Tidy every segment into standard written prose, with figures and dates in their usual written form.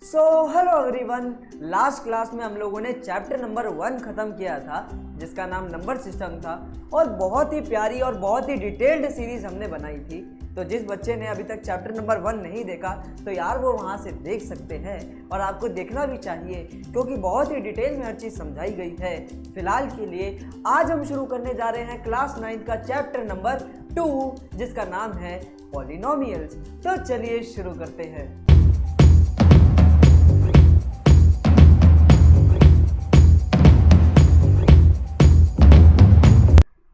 Hello everyone. Last class में हम लोगों ने चैप्टर नंबर 1 खत्म किया था जिसका नाम नंबर सिस्टम था और बहुत ही प्यारी और बहुत ही डिटेल्ड सीरीज हमने बनाई थी। तो जिस बच्चे ने अभी तक चैप्टर नंबर 1 नहीं देखा तो यार वो वहाँ से देख सकते हैं और आपको देखना भी चाहिए क्योंकि बहुत ही डिटेल में हर चीज़ समझाई गई है। फिलहाल के लिए आज हम शुरू करने जा रहे हैं क्लास 9 का चैप्टर नंबर 2 जिसका नाम है पॉलिनोमियल्स। तो चलिए शुरू करते हैं।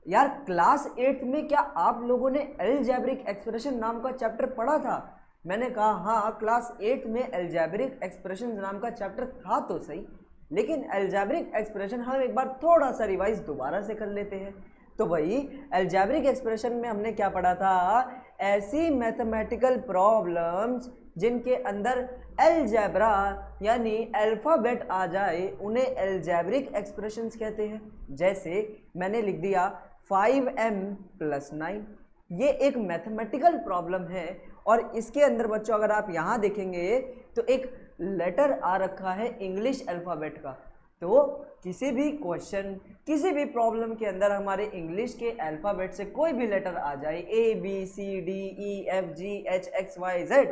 यार क्लास 8 में क्या आप लोगों ने अलजेब्रिक एक्सप्रेशन नाम का चैप्टर पढ़ा था? मैंने कहा हाँ, क्लास 8 में अलजेब्रिक एक्सप्रेशन नाम का चैप्टर था तो सही, लेकिन अलजेब्रिक एक्सप्रेशन हम एक बार थोड़ा सा रिवाइज दोबारा से कर लेते हैं। तो भाई अलजेब्रिक एक्सप्रेशन में हमने क्या पढ़ा था? ऐसी मैथमेटिकल प्रॉब्लम्स जिनके अंदर अलजेब्रा यानी अल्फ़ाबेट आ जाए उन्हें अलजेब्रिक एक्सप्रेशंस कहते हैं। जैसे मैंने लिख दिया 5m + 9, ये एक मैथमेटिकल प्रॉब्लम है और इसके अंदर बच्चों अगर आप यहाँ देखेंगे तो एक लेटर आ रखा है इंग्लिश अल्फ़ाबेट का। तो किसी भी क्वेश्चन किसी भी प्रॉब्लम के अंदर हमारे इंग्लिश के अल्फ़ाबेट से कोई भी लेटर आ जाए ABCDEFGHXYZ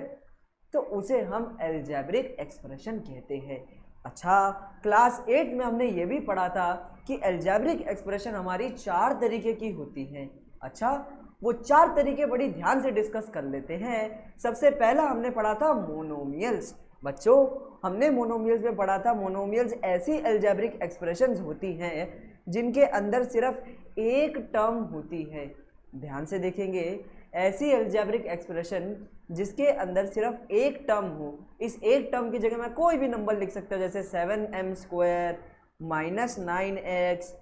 तो उसे हम अलजेब्रिक एक्सप्रेशन कहते हैं। अच्छा, क्लास 8 में हमने ये भी पढ़ा था कि अलजेब्रिक एक्सप्रेशन हमारी 4 तरीके की होती हैं। अच्छा, वो 4 तरीके बड़ी ध्यान से डिस्कस कर लेते हैं। सबसे पहला हमने पढ़ा था मोनोमियल्स। बच्चों हमने मोनोमियल्स में पढ़ा था मोनोमियल्स ऐसी अलजेब्रिक एक्सप्रेशंस होती हैं जिनके अंदर सिर्फ एक टर्म होती है। ध्यान से देखेंगे, ऐसी अलजेब्रिक एक्सप्रेशन जिसके अंदर सिर्फ एक टर्म हो। इस एक टर्म की जगह मैं कोई भी नंबर लिख सकता हूँ, जैसे 7m² -9x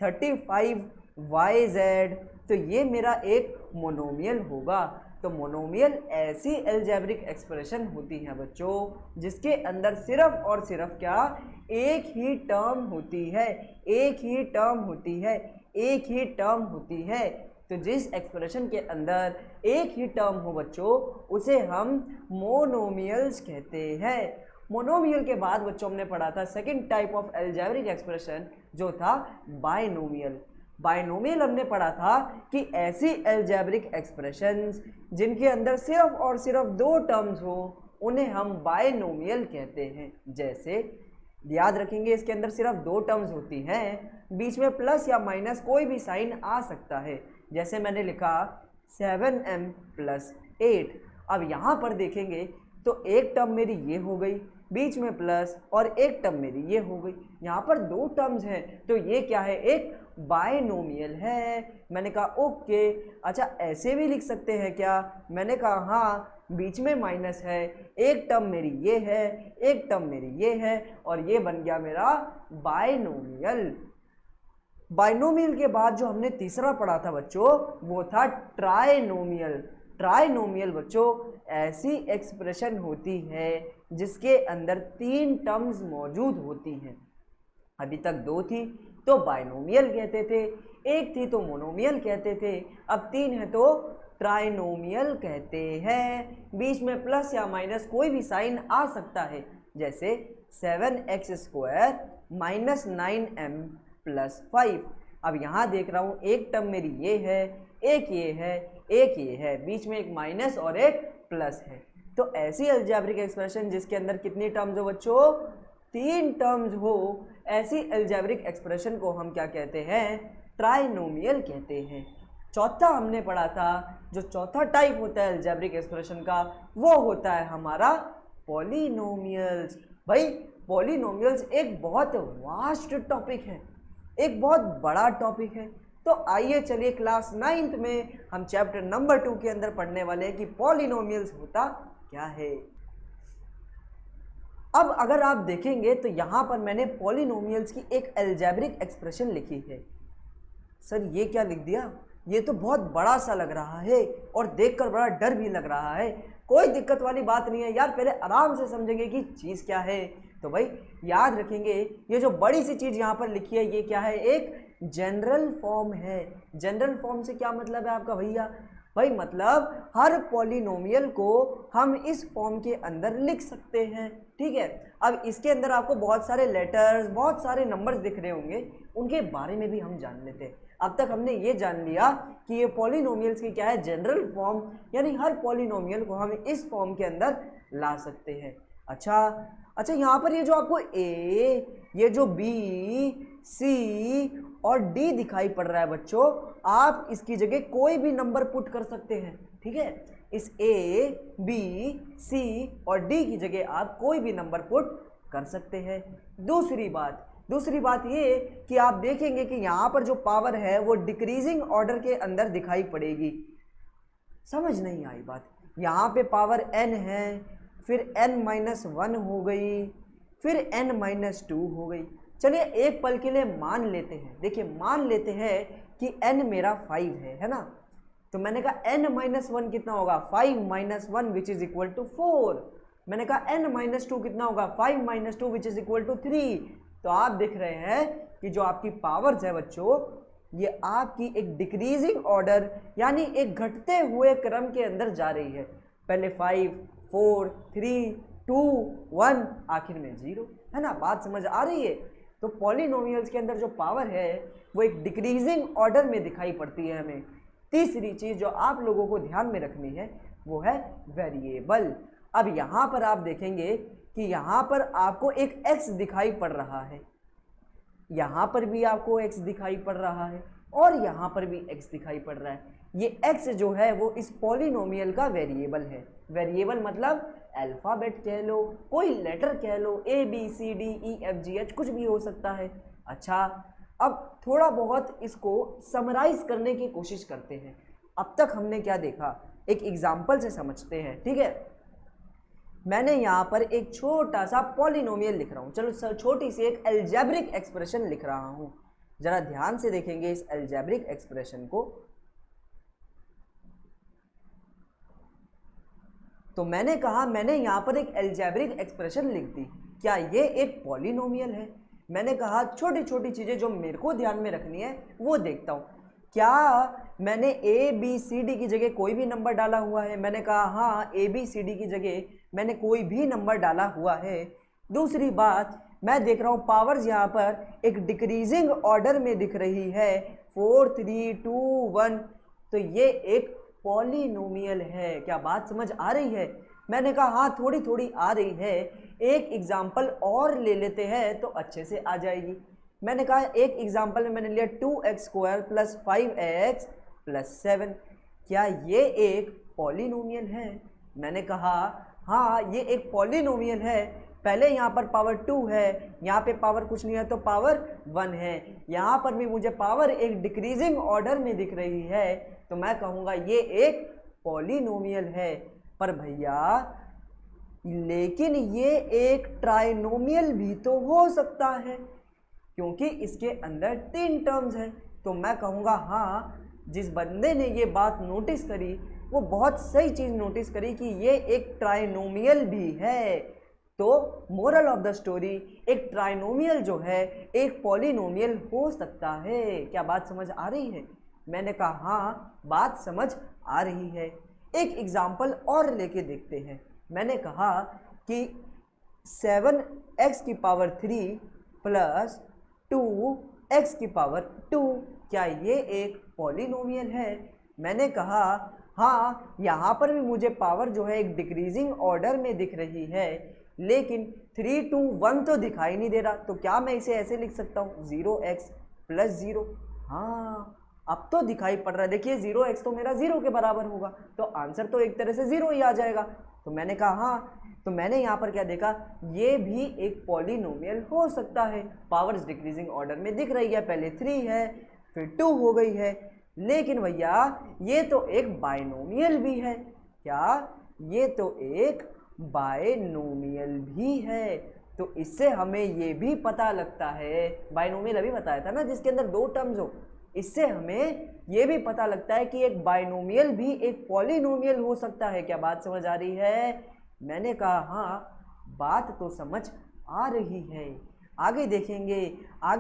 35yz, तो ये मेरा एक मोनोमियल होगा। तो मोनोमियल ऐसी अलजेब्रिक एक्सप्रेशन होती है बच्चों जिसके अंदर सिर्फ और सिर्फ क्या, एक ही टर्म होती है, एक ही टर्म होती है, एक ही टर्म होती है। तो जिस एक्सप्रेशन के अंदर एक ही टर्म हो बच्चों उसे हम मोनोमियल्स कहते हैं। मोनोमियल के बाद बच्चों हमने पढ़ा था second type of algebraic expression जो था बायनोमियल। बायनोमियल हमने पढ़ा था कि ऐसी अलजेब्रिक एक्सप्रेशंस जिनके अंदर सिर्फ और सिर्फ दो टर्म्स हो उन्हें हम बायनोमियल कहते हैं। जैसे याद रखेंगे, इसके अंदर सिर्फ दो टर्म्स होती हैं, बीच में प्लस या माइनस कोई भी साइन आ सकता है। जैसे मैंने लिखा 7m + 8। अब यहाँ पर देखेंगे तो एक टर्म मेरी ये हो गई, बीच में प्लस, और एक टर्म मेरी ये हो गई। यहाँ पर दो टर्म्स हैं तो ये क्या है, एक बायनोमियल है। मैंने कहा ओके। अच्छा, ऐसे भी लिख सकते हैं क्या? मैंने कहा हाँ, बीच में माइनस है, एक टर्म मेरी ये है, एक टर्म मेरी ये है और ये बन गया मेरा बायनोमियल। बायनोमियल के बाद जो हमने तीसरा पढ़ा था बच्चों वो था ट्राइनोमियल। ट्राइनोमियल बच्चों ऐसी एक्सप्रेशन होती है जिसके अंदर 3 टर्म्स मौजूद होती हैं। अभी तक 2 थी तो बायनोमियल कहते थे, एक थी तो मोनोमियल कहते थे, अब 3 है तो ट्राइनोमियल कहते हैं। बीच में प्लस या माइनस कोई भी साइन आ सकता है, जैसे 7x² -9m + 5। अब यहाँ देख रहा हूँ एक टर्म मेरी ये है, एक ये है, एक ये है, बीच में एक माइनस और एक प्लस है। तो ऐसी अलजेब्रिक एक्सप्रेशन जिसके अंदर कितनी टर्म्स हो बच्चों? 3 टर्म्स हो, ऐसी अलजेब्रिक एक्सप्रेशन को हम क्या कहते हैं? ट्राइनोमियल कहते हैं। चौथा हमने पढ़ा था, जो चौथा टाइप होता है अलजेब्रिक एक्सप्रेशन का वो होता है हमारा पॉलिनोमियल्स। भाई पॉलिनोमियल्स एक बहुत वास्ट टॉपिक है, एक बहुत बड़ा टॉपिक है। तो आइए चलिए क्लास 9th में हम चैप्टर नंबर 2 के अंदर पढ़ने वाले हैं कि पॉलिनोमियल्स होता क्या है। अब अगर आप देखेंगे तो यहाँ पर मैंने पॉलिनोमियल्स की एक अलजेब्रिक एक्सप्रेशन लिखी है। सर ये क्या लिख दिया? ये तो बहुत बड़ा सा लग रहा है और देखकर बड़ा डर भी लग रहा है। कोई दिक्कत वाली बात नहीं है यार, पहले आराम से समझेंगे कि चीज़ क्या है। तो भाई याद रखेंगे, ये जो बड़ी सी चीज़ यहाँ पर लिखी है ये क्या है? एक जनरल फॉर्म है। जनरल फॉर्म से क्या मतलब है आपका भैया? भाई मतलब हर पॉलिनोमियल को हम इस फॉर्म के अंदर लिख सकते हैं, ठीक है। अब इसके अंदर आपको बहुत सारे लेटर्स, बहुत सारे नंबर्स दिख रहे होंगे, उनके बारे में भी हम जान लेते हैं। अब तक हमने ये जान लिया कि ये पॉलिनोमियल्स की क्या है, जनरल फॉर्म, यानी हर पॉलिनोमियल को हम इस फॉर्म के अंदर ला सकते हैं। अच्छा यहाँ पर ये जो आपको ए, ये जो बी, सी और डी दिखाई पड़ रहा है बच्चों, आप इसकी जगह कोई भी नंबर पुट कर सकते हैं, ठीक है। इस ए, बी, सी और डी की जगह आप कोई भी नंबर पुट कर सकते हैं। दूसरी बात ये कि आप देखेंगे कि यहाँ पर जो पावर है वो डिक्रीजिंग ऑर्डर के अंदर दिखाई पड़ेगी। समझ नहीं आई बात? यहाँ पे पावर n है, फिर n-1 हो गई, फिर n-2 हो गई। चलिए एक पल के लिए मान लेते हैं, देखिए मान लेते हैं कि n मेरा 5 है ना। तो मैंने कहा n-1 कितना होगा, 5 - 1 विच इज इक्वल टू 4। मैंने कहा n-2 कितना होगा, 5 - 2 विच इज इक्वल टू 3। तो आप देख रहे हैं कि जो आपकी पावर्स है बच्चों, ये आपकी एक डिक्रीजिंग ऑर्डर यानी एक घटते हुए क्रम के अंदर जा रही है। पहले 5, 4, 3, 2, 1, आखिर में 0, है ना। बात समझ आ रही है? तो पॉलिनोमियल्स के अंदर जो पावर है वो एक डिक्रीजिंग ऑर्डर में दिखाई पड़ती है हमें। तीसरी चीज जो आप लोगों को ध्यान में रखनी है वो है वेरिएबल। अब यहाँ पर आप देखेंगे कि यहाँ पर आपको एक x दिखाई पड़ रहा है, यहाँ पर भी आपको x दिखाई पड़ रहा है और यहाँ पर भी x दिखाई पड़ रहा है। ये x जो है वो इस पॉलिनोमियल का वेरिएबल है। वेरिएबल मतलब अल्फ़ाबेट कह लो, कोई लेटर कह लो, A B C D E F G H कुछ भी हो सकता है। अच्छा, अब थोड़ा बहुत इसको समराइज करने की कोशिश करते हैं। अब तक हमने क्या देखा, एक एग्जाम्पल से समझते हैं, ठीक है। मैंने यहाँ पर एक छोटा सा पॉलिनोमियल लिख रहा हूँ, चलो छोटी सी एक अलजेब्रिक एक्सप्रेशन लिख रहा हूँ। जरा ध्यान से देखेंगे इस अलजेब्रिक एक्सप्रेशन को। तो मैंने कहा मैंने यहाँ पर एक अलजेब्रिक एक्सप्रेशन लिख दी, क्या ये एक पॉलिनोमियल है? मैंने कहा छोटी छोटी चीज़ें जो मेरे को ध्यान में रखनी है वो देखता हूँ। क्या मैंने ए बी सी डी की जगह कोई भी नंबर डाला हुआ है? मैंने कहा हाँ, ए बी सी डी की जगह मैंने कोई भी नंबर डाला हुआ है। दूसरी बात, मैं देख रहा हूँ पावर्स यहाँ पर एक डिक्रीजिंग ऑर्डर में दिख रही है, 4, 3, 2, 1। तो ये एक पॉलिनोमियल है। क्या बात समझ आ रही है? मैंने कहा हाँ, थोड़ी थोड़ी आ रही है। एक एग्जाम्पल और ले लेते हैं तो अच्छे से आ जाएगी। मैंने कहा एक एग्जाम्पल में मैंने लिया 2x² + 5x + 7। क्या ये एक पॉलिनोमियल है? मैंने कहा हाँ, ये एक पॉलिनोमियल है। पहले यहाँ पर पावर 2 है, यहाँ पे पावर कुछ नहीं है तो पावर 1 है। यहाँ पर भी मुझे पावर एक डिक्रीजिंग ऑर्डर में दिख रही है, तो मैं कहूँगा ये एक पॉलिनोमियल है। पर भैया लेकिन ये एक ट्राइनोमियल भी तो हो सकता है, क्योंकि इसके अंदर 3 टर्म्स हैं। तो मैं कहूँगा हाँ, जिस बंदे ने ये बात नोटिस करी वो बहुत सही चीज़ नोटिस करी कि ये एक ट्राइनोमियल भी है। तो मोरल ऑफ द स्टोरी, एक ट्राइनोमियल जो है एक पॉलिनोमियल हो सकता है। क्या बात समझ आ रही है? मैंने कहा हाँ, बात समझ आ रही है। एक एग्जाम्पल और लेके देखते हैं। मैंने कहा कि 7x³ + 2x² 2, क्या ये एक पॉलिनोमियल है? मैंने कहा हाँ, यहाँ पर भी मुझे पावर जो है एक डिक्रीजिंग ऑर्डर में दिख रही है, लेकिन 3, 2, 1 तो दिखाई नहीं दे रहा। तो क्या मैं इसे ऐसे लिख सकता हूँ 0x + 0? हाँ, अब तो दिखाई पड़ रहा है। देखिए 0x तो मेरा 0 के बराबर होगा, तो आंसर तो एक तरह से 0 ही आ जाएगा। तो मैंने कहा हाँ, तो मैंने यहाँ पर क्या देखा, ये भी एक पॉलिनोमियल हो सकता है। पावर्स डिक्रीजिंग ऑर्डर में दिख रही है, पहले 3 है फिर 2 हो गई है। लेकिन भैया ये तो एक बाइनोमियल भी है। क्या? ये तो एक बाइनोमियल भी है। तो इससे हमें ये भी पता लगता है, बाइनोमियल अभी बताया था ना जिसके अंदर 2 टर्म्स हो, इससे हमें ये भी पता लगता है कि एक बाइनोमियल भी एक पॉलिनोमियल हो सकता है। क्या बात समझ आ रही है? मैंने कहा हाँ, बात तो समझ आ रही है। आगे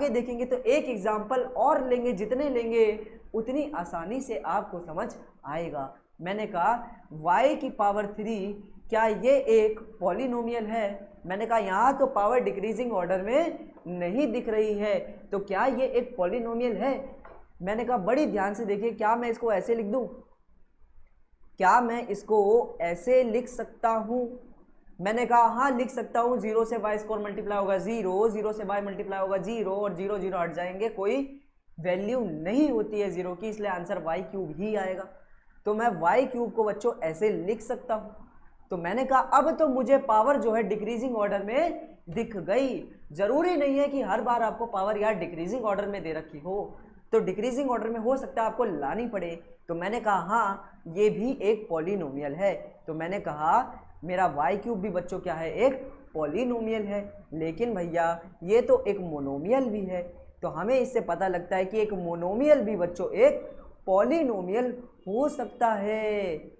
देखेंगे तो एक एग्जाम्पल और लेंगे, जितने लेंगे उतनी आसानी से आपको समझ आएगा। मैंने कहा y की पावर 3 क्या ये एक पॉलिनोमियल है? मैंने कहा यहाँ तो पावर डिक्रीजिंग ऑर्डर में नहीं दिख रही है, तो क्या ये एक पॉलिनोमियल है? मैंने कहा बड़ी ध्यान से देखिए, क्या मैं इसको ऐसे लिख दूँ? क्या मैं इसको ऐसे लिख सकता हूँ? मैंने कहा हाँ लिख सकता हूँ। 0 से y स्क्वायर मल्टीप्लाई होगा 0, 0 से y मल्टीप्लाई होगा 0 और 0 0 हट जाएंगे, कोई वैल्यू नहीं होती है 0 की, इसलिए आंसर y क्यूब ही आएगा। तो मैं y क्यूब को बच्चों ऐसे लिख सकता हूँ। तो मैंने कहा अब तो मुझे पावर जो है डिक्रीजिंग ऑर्डर में दिख गई। जरूरी नहीं है कि हर बार आपको पावर यार डिक्रीजिंग ऑर्डर में दे रखी हो, तो डिक्रीजिंग ऑर्डर में हो सकता है आपको लानी पड़े। तो मैंने कहा हाँ ये भी एक पॉलिनोमियल है। तो मैंने कहा मेरा y क्यूब भी बच्चों क्या है, एक पॉलिनोमियल है। लेकिन भैया ये तो एक मोनोमियल भी है, तो हमें इससे पता लगता है कि एक मोनोमियल भी बच्चों एक पॉलिनोमियल हो सकता है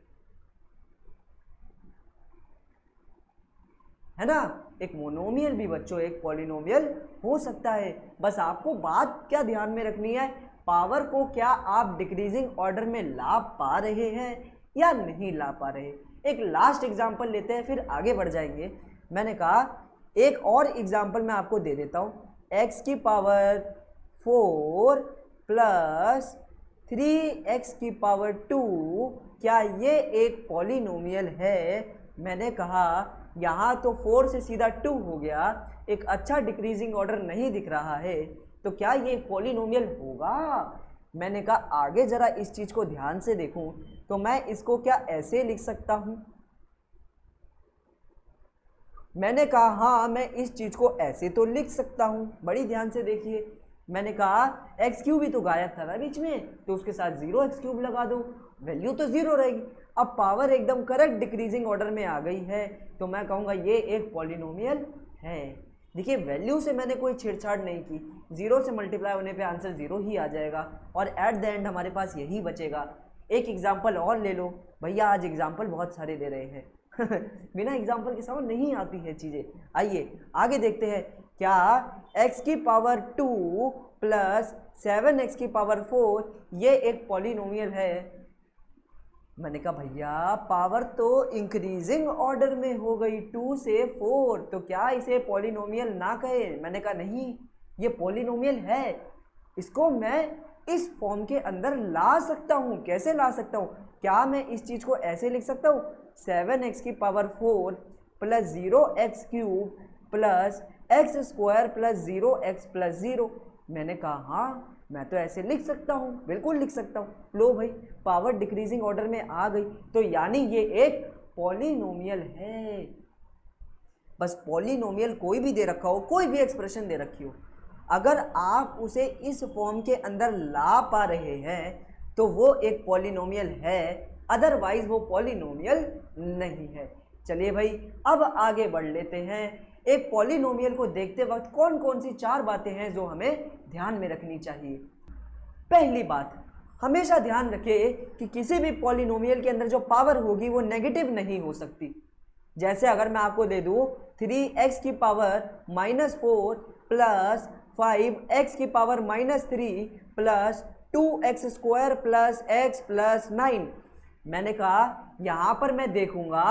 ना। एक मोनोमियल भी बच्चों एक पॉलिनोमियल हो सकता है। बस आपको बात क्या ध्यान में रखनी है, पावर को क्या आप डिक्रीजिंग ऑर्डर में ला पा रहे हैं या नहीं ला पा रहे। एक लास्ट एग्जांपल लेते हैं फिर आगे बढ़ जाएंगे। मैंने कहा एक और एग्जांपल मैं आपको दे देता हूँ, x की पावर 4 प्लस 3x की पावर 2 क्या ये एक पॉलिनोमियल है? मैंने कहा यहाँ तो 4 से सीधा 2 हो गया, एक अच्छा डिक्रीजिंग ऑर्डर नहीं दिख रहा है, तो क्या ये पॉलिनोमियल होगा? मैंने कहा आगे जरा इस चीज को ध्यान से देखूं तो मैं इसको क्या ऐसे लिख सकता हूं? मैंने कहा हाँ मैं इस चीज को ऐसे तो लिख सकता हूं। बड़ी ध्यान से देखिए, मैंने कहा एक्स क्यूब ही तो गायब था ना बीच में, तो उसके साथ 0 एक्स क्यूब लगा दो, वैल्यू तो 0 रहेगी। अब पावर एकदम करेक्ट डिक्रीजिंग ऑर्डर में आ गई है, तो मैं कहूँगा ये एक पॉलिनोमियल है। देखिए वैल्यू से मैंने कोई छेड़छाड़ नहीं की, 0 से मल्टीप्लाई होने पे आंसर 0 ही आ जाएगा और एट द एंड हमारे पास यही बचेगा। एक एग्जाम्पल और ले लो भैया, आज एग्जाम्पल बहुत सारे दे रहे हैं बिना एग्जाम्पल के समझ नहीं आती है चीज़ें। आइए आगे देखते हैं, क्या x की पावर 2 प्लस 7x की पावर 4 ये एक पॉलिनोमियल है? मैंने कहा भैया पावर तो इंक्रीजिंग ऑर्डर में हो गई 2 से 4, तो क्या इसे पॉलिनोमियल ना कहे? मैंने कहा नहीं ये पॉलिनोमियल है, इसको मैं इस फॉर्म के अंदर ला सकता हूँ। कैसे ला सकता हूँ? क्या मैं इस चीज़ को ऐसे लिख सकता हूँ, 7x की power 4 plus 0x cube plus x square plus 0x plus 0। मैंने कहा हाँ मैं तो ऐसे लिख सकता हूँ, बिल्कुल लिख सकता हूँ। लो भाई पावर डिक्रीजिंग ऑर्डर में आ गई, तो यानी ये एक पॉलिनोमियल है। बस पॉलिनोमियल कोई भी दे रखा हो, कोई भी एक्सप्रेशन दे रखी हो, अगर आप उसे इस फॉर्म के अंदर ला पा रहे हैं तो वो एक पॉलिनोमियल है, अदरवाइज वो पॉलिनोमियल नहीं है। चलिए भाई अब आगे बढ़ लेते हैं। एक पॉलिनोमियल को देखते वक्त कौन कौन सी 4 बातें हैं जो हमें ध्यान में रखनी चाहिए। पहली बात, हमेशा ध्यान रखें कि किसी भी पॉलिनोमियल के अंदर जो पावर होगी वो नेगेटिव नहीं हो सकती। जैसे अगर मैं आपको दे दूं 3x की पावर -4 प्लस 5x की power -3 plus 2x square plus x plus 9, मैंने कहा यहाँ पर मैं देखूंगा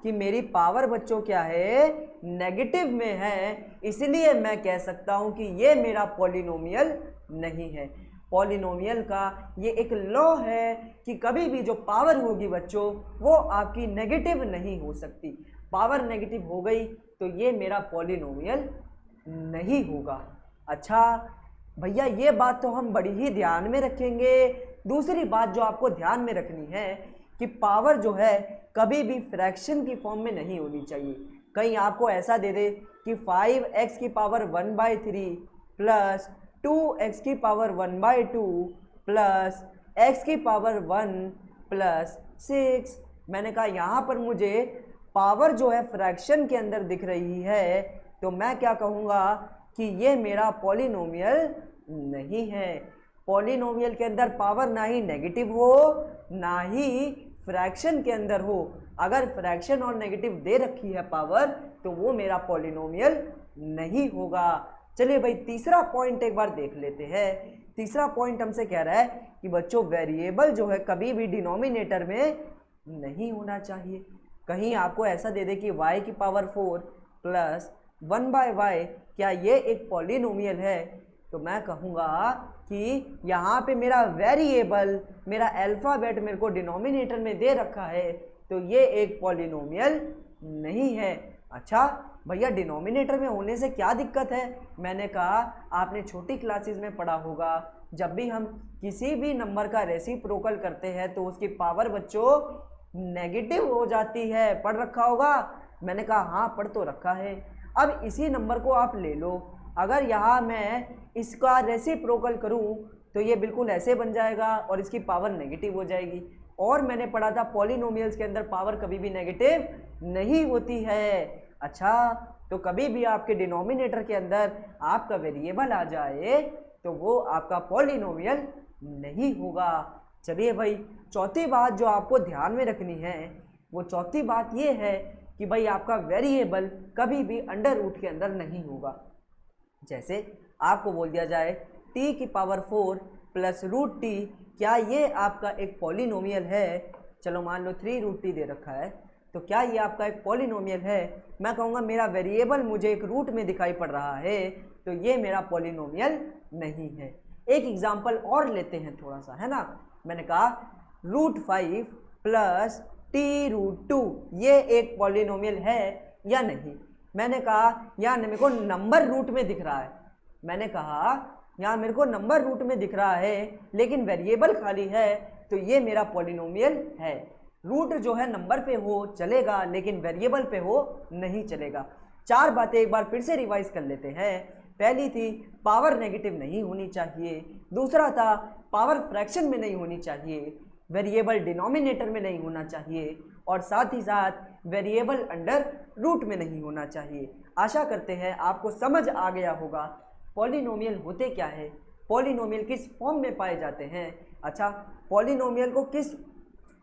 कि मेरी पावर बच्चों क्या है, नेगेटिव में है, इसलिए मैं कह सकता हूँ कि ये मेरा पॉलिनोमियल नहीं है। पॉलिनोमियल का ये एक लॉ है कि कभी भी जो पावर होगी बच्चों वो आपकी नेगेटिव नहीं हो सकती। पावर नेगेटिव हो गई तो ये मेरा पॉलिनोमियल नहीं होगा। अच्छा भैया ये बात तो हम बड़ी ही ध्यान में रखेंगे। दूसरी बात जो आपको ध्यान में रखनी है कि पावर जो है कभी भी फ्रैक्शन की फॉर्म में नहीं होनी चाहिए। कहीं आपको ऐसा दे दे कि 5x की पावर 1/3 प्लस 2x की पावर 1/2 प्लस x की पावर 1 प्लस 6। मैंने कहा यहाँ पर मुझे पावर जो है फ्रैक्शन के अंदर दिख रही है, तो मैं क्या कहूँगा कि ये मेरा पॉलिनोमियल नहीं है। पॉलिनोमियल के अंदर पावर ना ही नेगेटिव हो ना ही फ्रैक्शन के अंदर हो। अगर फ्रैक्शन और नेगेटिव दे रखी है पावर तो वो मेरा पॉलिनोमियल नहीं होगा। चलिए भाई तीसरा पॉइंट एक बार देख लेते हैं। तीसरा पॉइंट हमसे कह रहा है कि बच्चों वेरिएबल जो है कभी भी डिनोमिनेटर में नहीं होना चाहिए। कहीं आपको ऐसा दे दे कि y की पावर 4 प्लस 1/y, क्या ये एक पॉलिनोमियल है? तो मैं कहूँगा कि यहाँ पे मेरा वेरिएबल, मेरा अल्फ़ाबेट मेरे को डिनोमिनेटर में दे रखा है, तो ये एक पॉलिनोमियल नहीं है। अच्छा भैया, डिनोमिनेटर में होने से क्या दिक्कत है? मैंने कहा आपने छोटी क्लासेस में पढ़ा होगा, जब भी हम किसी भी नंबर का रेसिप्रोकल करते हैं तो उसकी पावर बच्चों नेगेटिव हो जाती है। पढ़ रखा होगा? मैंने कहा हाँ, पढ़ तो रखा है। अब इसी नंबर को आप ले लो, अगर यहाँ मैं इसका रेसिप्रोकल करूँ तो ये बिल्कुल ऐसे बन जाएगा और इसकी पावर नेगेटिव हो जाएगी। और मैंने पढ़ा था पॉलिनोमियल्स के अंदर पावर कभी भी नेगेटिव नहीं होती है। अच्छा, तो कभी भी आपके डिनोमिनेटर के अंदर आपका वेरिएबल आ जाए तो वो आपका पॉलिनोमियल नहीं होगा। चलिए भाई, चौथी बात जो आपको ध्यान में रखनी है, वो चौथी बात ये है कि भाई आपका वेरिएबल कभी भी अंडर रूट के अंदर नहीं होगा। जैसे आपको बोल दिया जाए t की पावर 4 प्लस रूट टी, क्या ये आपका एक पॉलिनोमियल है? चलो मान लो 3√t दे रखा है, तो क्या ये आपका एक पॉलिनोमियल है? मैं कहूँगा मेरा वेरिएबल मुझे एक रूट में दिखाई पड़ रहा है, तो ये मेरा पॉलिनोमियल नहीं है। एक एग्जाम्पल और लेते हैं थोड़ा सा, है ना। मैंने कहा √5 प्लस t√2, ये एक पॉलिनोमियल है या नहीं? मैंने कहा यहाँ मेरे को नंबर रूट में दिख रहा है, मैंने कहा यहाँ मेरे को नंबर रूट में दिख रहा है लेकिन वेरिएबल खाली है, तो ये मेरा पॉलिनोमियल है। रूट जो है नंबर पे हो चलेगा लेकिन वेरिएबल पे हो नहीं चलेगा। चार बातें एक बार फिर से रिवाइज कर लेते हैं। पहली थी पावर नेगेटिव नहीं होनी चाहिए, दूसरा था पावर फ्रैक्शन में नहीं होनी चाहिए, वेरिएबल डिनोमिनेटर में नहीं होना चाहिए, और साथ ही साथ वेरिएबल अंडर रूट में नहीं होना चाहिए। आशा करते हैं आपको समझ आ गया होगा पॉलिनोमियल होते क्या है, पॉलिनोमियल किस फॉर्म में पाए जाते हैं। अच्छा, पॉलिनोमियल को किस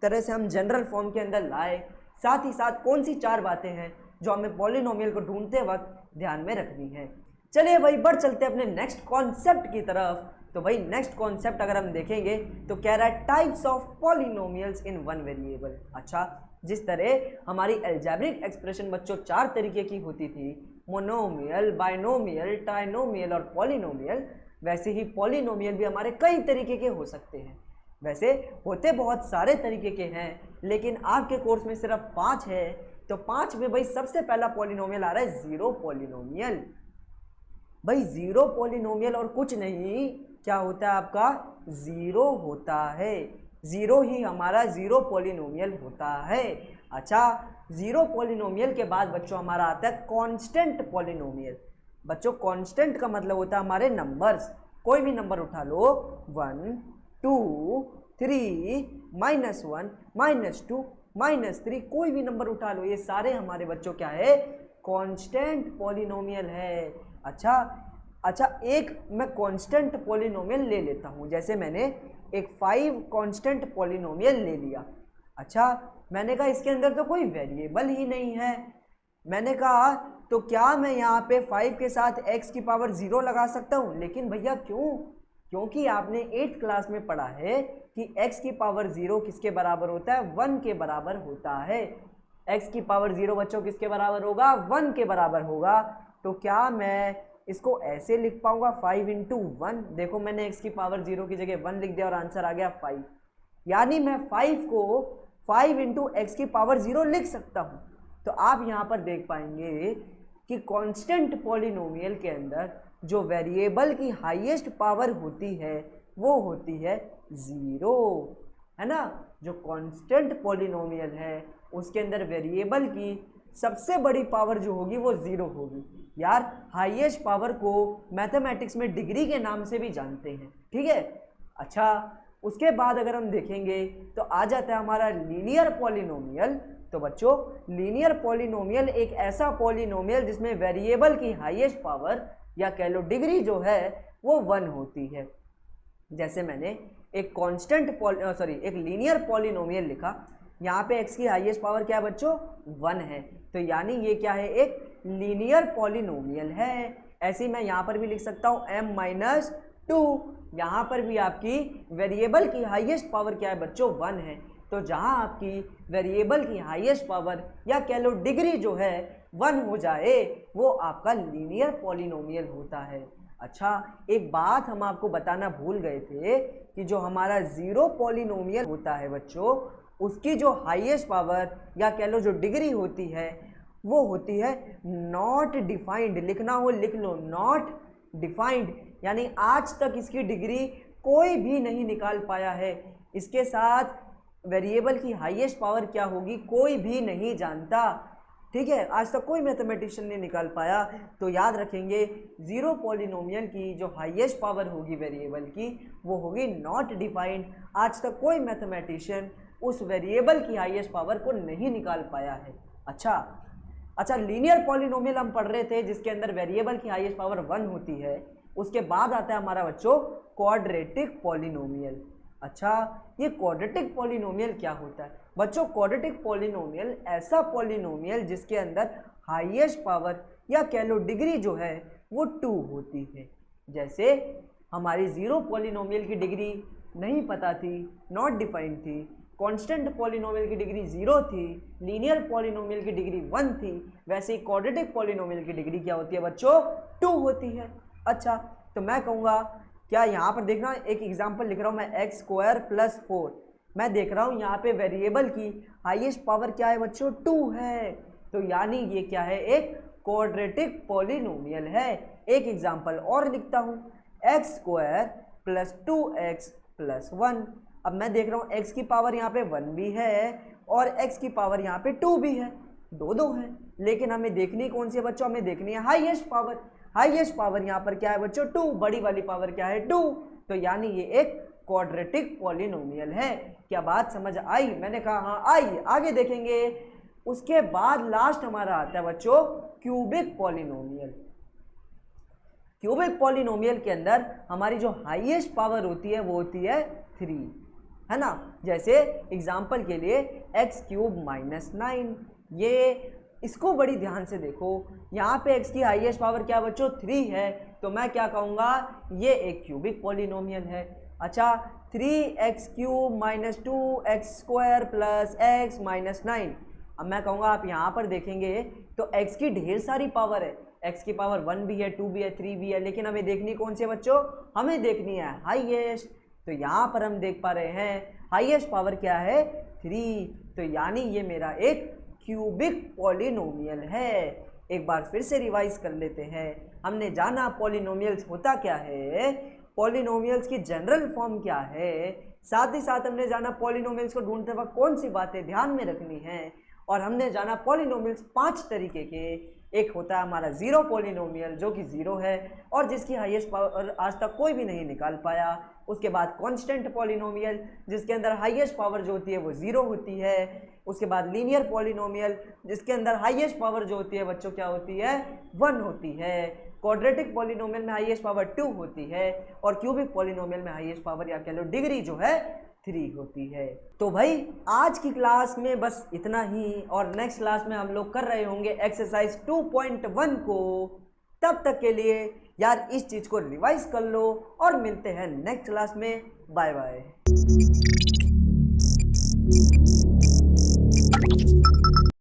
तरह से हम जनरल फॉर्म के अंदर लाए, साथ ही साथ कौन सी चार बातें हैं जो हमें पॉलिनोमियल को ढूंढते वक्त ध्यान में रखनी है। चलिए भाई, बढ़ चलते अपने नेक्स्ट कॉन्सेप्ट की तरफ। तो भाई नेक्स्ट कॉन्सेप्ट अगर हम देखेंगे तो कह रहा है types of polynomials in one variable. अच्छा, जिस तरह हमारी अलजेब्रिक एक्सप्रेशन बच्चों चार तरीके की होती थी, मोनोमियल, बाइनोमियल, ट्राइनोमियल और पॉलिनोमियल, वैसे ही पॉलिनोमियल भी हमारे कई तरीके के हो सकते हैं। वैसे होते बहुत सारे तरीके के हैं लेकिन आपके कोर्स में सिर्फ 5 है, तो 5 में भाई सबसे पहला पॉलिनोमियल आ रहा है जीरो पॉलिनोमियल। भाई जीरो पॉलिनोमियल और कुछ नहीं, क्या होता है आपका ज़ीरो होता है, ज़ीरो ही हमारा ज़ीरो पॉलिनोमियल होता है। अच्छा, ज़ीरो पॉलिनोमियल के बाद बच्चों हमारा आता है कांस्टेंट पॉलिनोमियल। बच्चों कांस्टेंट का मतलब होता है हमारे नंबर्स, कोई भी नंबर उठा लो, 1, 2, 3, -1, -2, -3, कोई भी नंबर उठा लो, ये सारे हमारे बच्चों क्या है, कांस्टेंट पॉलिनोमियल है। अच्छा, एक मैं कांस्टेंट पॉलिनोमियल ले लेता हूँ, जैसे मैंने एक 5 कांस्टेंट पॉलिनोमियल ले लिया। अच्छा, मैंने कहा इसके अंदर तो कोई वेरिएबल ही नहीं है। मैंने कहा तो क्या मैं यहाँ पे 5 के साथ x की पावर 0 लगा सकता हूँ? लेकिन भैया क्यों? क्योंकि आपने 8th क्लास में पढ़ा है कि x की पावर 0 किसके बराबर होता है, 1 के बराबर होता है। x की पावर 0 बच्चों किसके बराबर होगा, 1 के बराबर होगा। तो क्या मैं इसको ऐसे लिख पाऊंगा 5 × 1? देखो मैंने x की पावर 0 की जगह 1 लिख दिया और आंसर आ गया 5, यानी मैं 5 को 5 × x की पावर 0 लिख सकता हूं। तो आप यहां पर देख पाएंगे कि कांस्टेंट पॉलिनोमियल के अंदर जो वेरिएबल की हाईएस्ट पावर होती है वो होती है 0, है ना। जो कांस्टेंट पॉलिनोमियल है उसके अंदर वेरिएबल की सबसे बड़ी पावर जो होगी वो 0 होगी। यार, हाईएस्ट पावर को मैथमेटिक्स में डिग्री के नाम से भी जानते हैं, ठीक है। अच्छा, उसके बाद अगर हम देखेंगे तो आ जाता है हमारा लीनियर पॉलिनोमियल। तो बच्चों, लीनियर पॉलिनोमियल एक ऐसा पॉलिनोमियल जिसमें वेरिएबल की हाईएस्ट पावर या कह लो डिग्री जो है वो 1 होती है। जैसे मैंने एक एक लीनियर पॉलिनोमियल लिखा, यहाँ पे x की हाईएस्ट पावर क्या है बच्चों, 1 है, तो यानी ये क्या है, एक लीनियर पॉलिनोमियल है। ऐसे ही मैं यहाँ पर भी लिख सकता हूँ m-2, यहाँ पर भी आपकी वेरिएबल की हाईएस्ट पावर क्या है बच्चों, 1 है, तो जहां आपकी वेरिएबल की हाईएस्ट पावर या कह लो डिग्री जो है 1 हो जाए वो आपका लीनियर पॉलिनोमियल होता है। अच्छा, एक बात हम आपको बताना भूल गए थे कि जो हमारा ज़ीरो पॉलिनोमियल होता है बच्चों, उसकी जो हाईएस्ट पावर या कह लो जो डिग्री होती है वो होती है नॉट डिफाइंड। लिखना हो लिख लो, नॉट डिफाइंड, यानी आज तक इसकी डिग्री कोई भी नहीं निकाल पाया है। इसके साथ वेरिएबल की हाईएस्ट पावर क्या होगी कोई भी नहीं जानता, ठीक है, आज तक कोई मैथमेटिशियन नहीं निकाल पाया। तो याद रखेंगे ज़ीरो पॉलिनोमियल की जो हाईएस्ट पावर होगी वेरिएबल की वो होगी नॉट डिफाइंड। आज तक कोई मैथमेटिशियन उस वेरिएबल की हाईएस्ट पावर को नहीं निकाल पाया है। अच्छा, लीनियर पॉलिनोमियल हम पढ़ रहे थे जिसके अंदर वेरिएबल की हाईएस्ट पावर 1 होती है। उसके बाद आता है हमारा बच्चों क्वाड्रेटिक पॉलिनोमियल। अच्छा, ये क्वाड्रेटिक पॉलिनोमियल क्या होता है बच्चों? क्वाड्रेटिक पॉलिनोमियल ऐसा पॉलिनोमियल जिसके अंदर हाईएस्ट पावर या कह लो डिग्री जो है वो 2 होती है। जैसे हमारी ज़ीरो पॉलिनोमियल की डिग्री नहीं पता थी, नॉट डिफाइंड थी, कांस्टेंट पॉलिनोमियल की डिग्री 0 थी, लीनियर पॉलिनोमियल की डिग्री 1 थी, वैसे ही क्वाड्रेटिक पॉलिनोमियल की डिग्री क्या होती है बच्चों? 2 होती है। अच्छा, तो मैं कहूँगा क्या यहाँ पर देखना, एक एग्जाम्पल लिख रहा हूँ मैं, x² + 4। मैं देख रहा हूँ यहाँ पे वेरिएबल की हाईएस्ट पावर क्या है बच्चों? 2 है। तो यानी ये क्या है? एक क्वाड्रेटिक पॉलिनोमियल है। एक एग्जाम्पल और लिखता हूँ, x² + 2x + 1। अब मैं देख रहा हूँ x की पावर यहाँ पे 1 भी है और x की पावर यहाँ पे 2 भी है, दो है। लेकिन हमें देखनी कौन सी है बच्चों? हमें देखनी है हाईएस्ट पावर। हाईएस्ट पावर यहाँ पर क्या है बच्चों? 2। बड़ी वाली पावर क्या है? 2। तो यानी ये एक क्वाड्रेटिक पॉलिनोमियल है। क्या बात समझ आई? मैंने कहा हाँ आई। आगे देखेंगे, उसके बाद लास्ट हमारा आता है बच्चों क्यूबिक पॉलिनोमियल। क्यूबिक पॉलिनोमियल के अंदर हमारी जो हाईएस्ट पावर होती है वो होती है 3, है ना। जैसे एग्जाम्पल के लिए x³ - 9, ये इसको बड़ी ध्यान से देखो, यहाँ पे x की हाईएस्ट पावर क्या बच्चों? 3 है। तो मैं क्या कहूँगा? ये एक क्यूबिक पॉलिनोमियल है। अच्छा, 3x³ - 2x² + x - 9। अब मैं कहूँगा आप यहाँ पर देखेंगे तो x की ढेर सारी पावर है, x की पावर 1 भी है, 2 भी है, 3 भी है, लेकिन हमें देखनी कौन सी है बच्चों? हमें देखनी है हाईएस्ट। तो यहाँ पर हम देख पा रहे हैं हाईएस्ट पावर क्या है? 3। तो यानी ये मेरा एक क्यूबिक पॉलिनोमियल है। एक बार फिर से रिवाइज कर लेते हैं। हमने जाना पॉलिनोमियल्स होता क्या है, पॉलिनोमियल्स की जनरल फॉर्म क्या है, साथ ही साथ हमने जाना पॉलिनोमियल्स को ढूंढते वक्त कौन सी बातें ध्यान में रखनी है, और हमने जाना पॉलिनोमियल्स 5 तरीके के। एक होता है हमारा ज़ीरो पॉलिनोमियल जो कि 0 है और जिसकी हाईएस्ट पावर आज तक कोई भी नहीं निकाल पाया। उसके बाद कांस्टेंट पॉलिनोमियल जिसके अंदर हाईएस्ट पावर जो होती है वो 0 होती है। उसके बाद लीनियर पॉलिनोमियल जिसके अंदर हाईएस्ट पावर जो होती है बच्चों क्या होती है? 1 होती है। क्वाड्रेटिक पॉलिनोमियल में हाईएस्ट पावर 2 होती है और क्यूबिक पॉलिनोमियल में हाईएस्ट पावर या कह लो डिग्री जो है 3 होती है। तो भाई आज की क्लास में बस इतना ही, और नेक्स्ट क्लास में हम लोग कर रहे होंगे एक्सरसाइज 2.1 को। तब तक के लिए यार इस चीज़ को रिवाइज कर लो और मिलते हैं नेक्स्ट क्लास में। Bye bye.